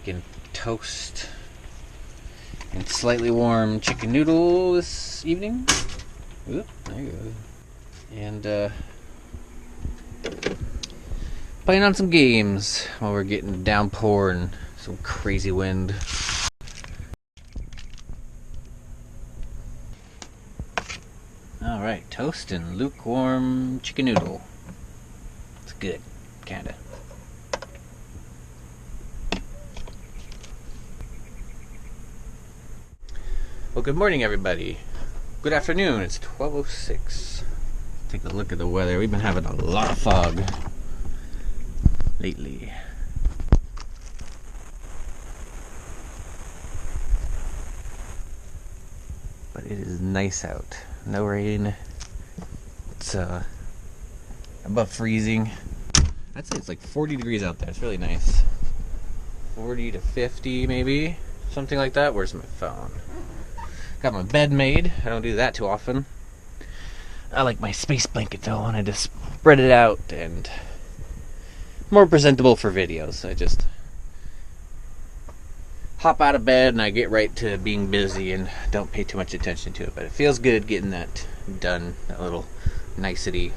Making toast and slightly warm chicken noodle this evening. Oop, there you go. And playing on some games while we're getting a downpour and some crazy wind. Alright, toast and lukewarm chicken noodle. It's good, kinda. Well, good morning, everybody. Good afternoon. It's 12:06. Take a look at the weather. We've been having a lot of fog lately. But it is nice out. No rain. It's above freezing. I'd say it's like 40 degrees out there. It's really nice. 40 to 50 maybe. Something like that. Where's my phone? Got my bed made. I don't do that too often. I like my space blanket though. I wanted to spread it out and more presentable for videos. I just hop out of bed and I get right to being busy and don't pay too much attention to it. But it feels good getting that done. That little nicety.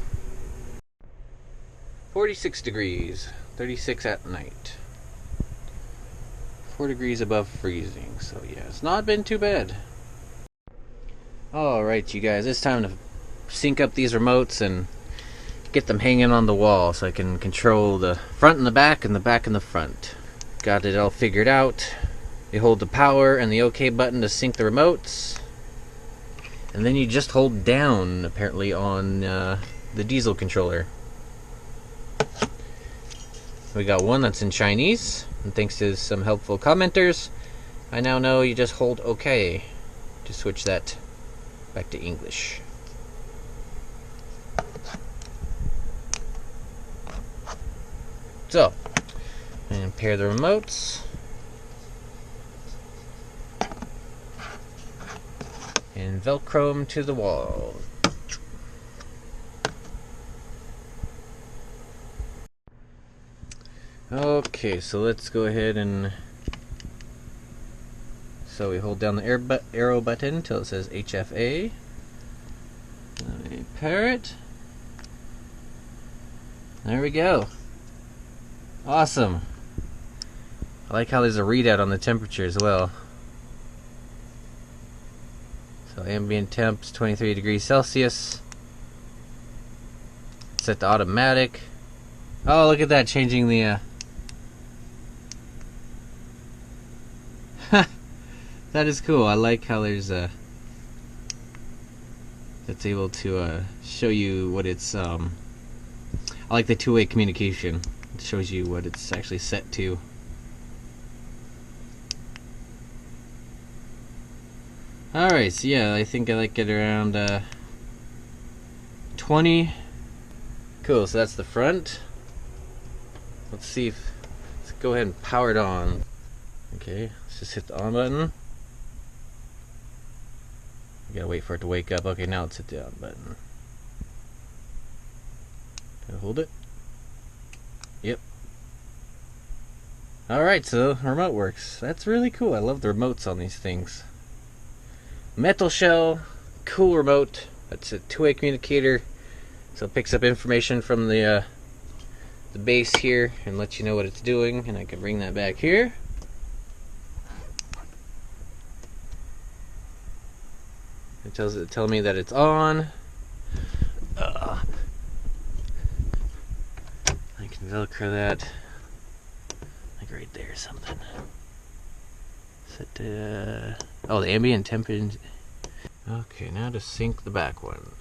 46 degrees. 36 at night. 4 degrees above freezing. So yeah, it's not been too bad. Alright, you guys, it's time to sync up these remotes and get them hanging on the wall so I can control the front and the back and the front. Got it all figured out. You hold the power and the OK button to sync the remotes. And then you just hold down, apparently, on the diesel controller. We got one that's in Chinese, and thanks to some helpful commenters, I now know you just hold OK to switch that back to English. So, and pair the remotes. And Velcro them to the wall. Okay, so let's go ahead and... So we hold down the arrow button until it says HFA. Let me pair it. There we go. Awesome. I like how there's a readout on the temperature as well. So ambient temps 23 degrees Celsius. Set to automatic. Oh, look at that, changing the that is cool. I like how there's it's able to show you what it's I like the two-way communication. It shows you what it's actually set to. Alright, so yeah, I think I like it around 20. Cool, so that's the front. Let's see if, let's go ahead and power it on. Okay, let's just hit the on button. You gotta wait for it to wake up. Okay, now let's hit the on button. Gotta hold it. Yep. Alright, so the remote works. That's really cool. I love the remotes on these things. Metal shell, cool remote. That's a two-way communicator. So it picks up information from the base here and lets you know what it's doing. And I can bring that back here. It tells me that it's on. I can Velcro that like right there or something. Set to, oh, the ambient temperature. Okay, now to sync the back one.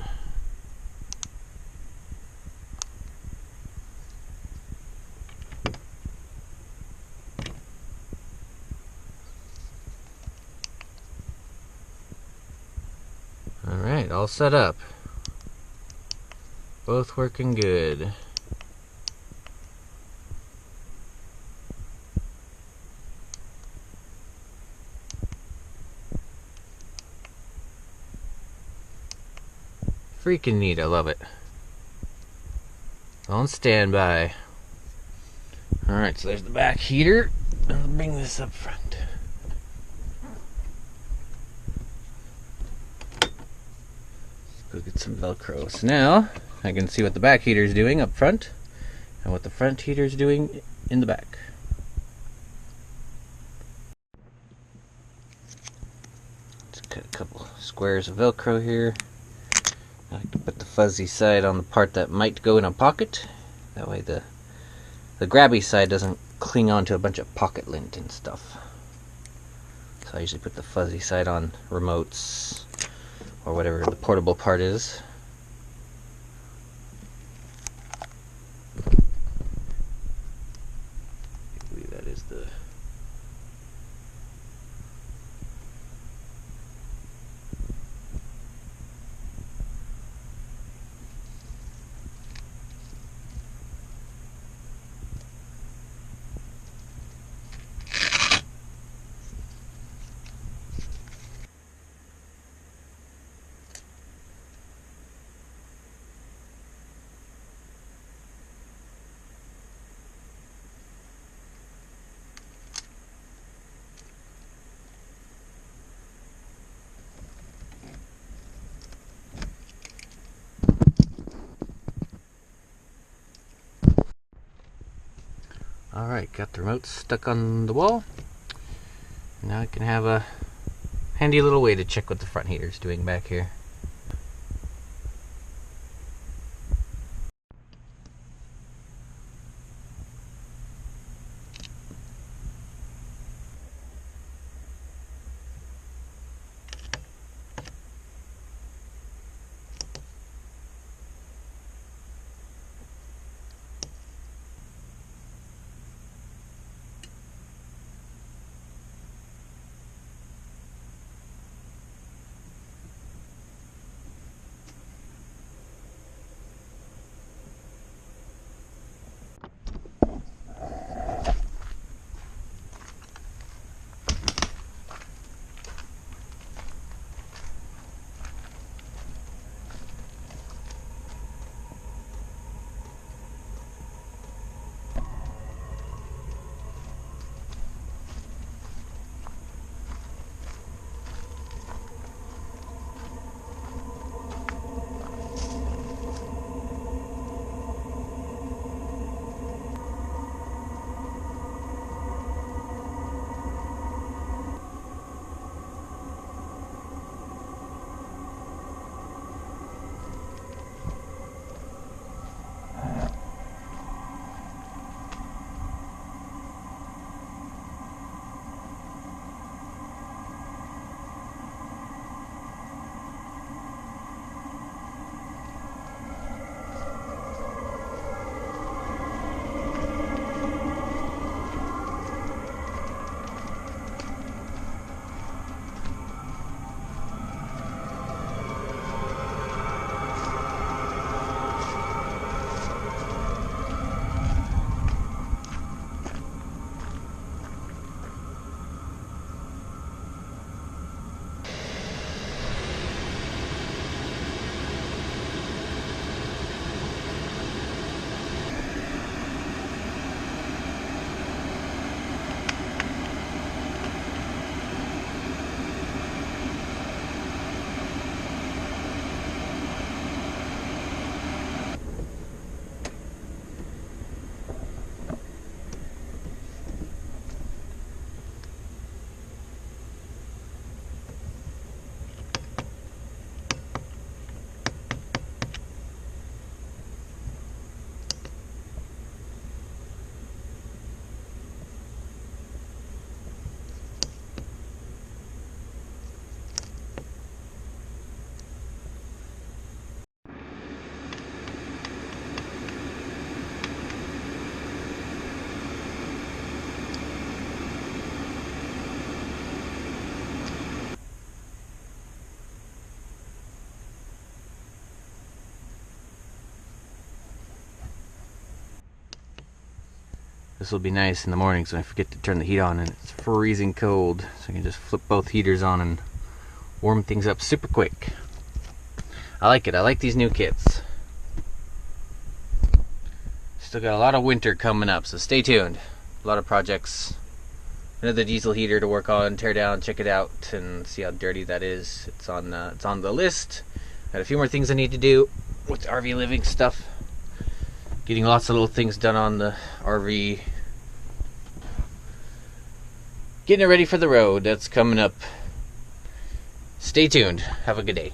Alright, all set up. Both working good. Freaking neat, I love it. On standby. Alright, so there's the back heater. I'll bring this up front. Let's go get some Velcro. So now I can see what the back heater is doing up front and what the front heater is doing in the back. Let's cut a couple squares of Velcro here. I like to put the fuzzy side on the part that might go in a pocket. That way the grabby side doesn't cling onto a bunch of pocket lint and stuff. So I usually put the fuzzy side on remotes or whatever the portable part is. I believe that is the Alright, got the remote stuck on the wall. Now I can have a handy little way to check what the front heater is doing back here. This will be nice in the mornings when I forget to turn the heat on and it's freezing cold. So I can just flip both heaters on and warm things up super quick. I like it. I like these new kits. Still got a lot of winter coming up, so stay tuned. A lot of projects another diesel heater to work on, tear down, check it out, and see how dirty that is. It's on the list. Got a few more things I need to do with the RV living stuff. Getting lots of little things done on the RV. Getting it ready for the road. That's coming up. Stay tuned. Have a good day.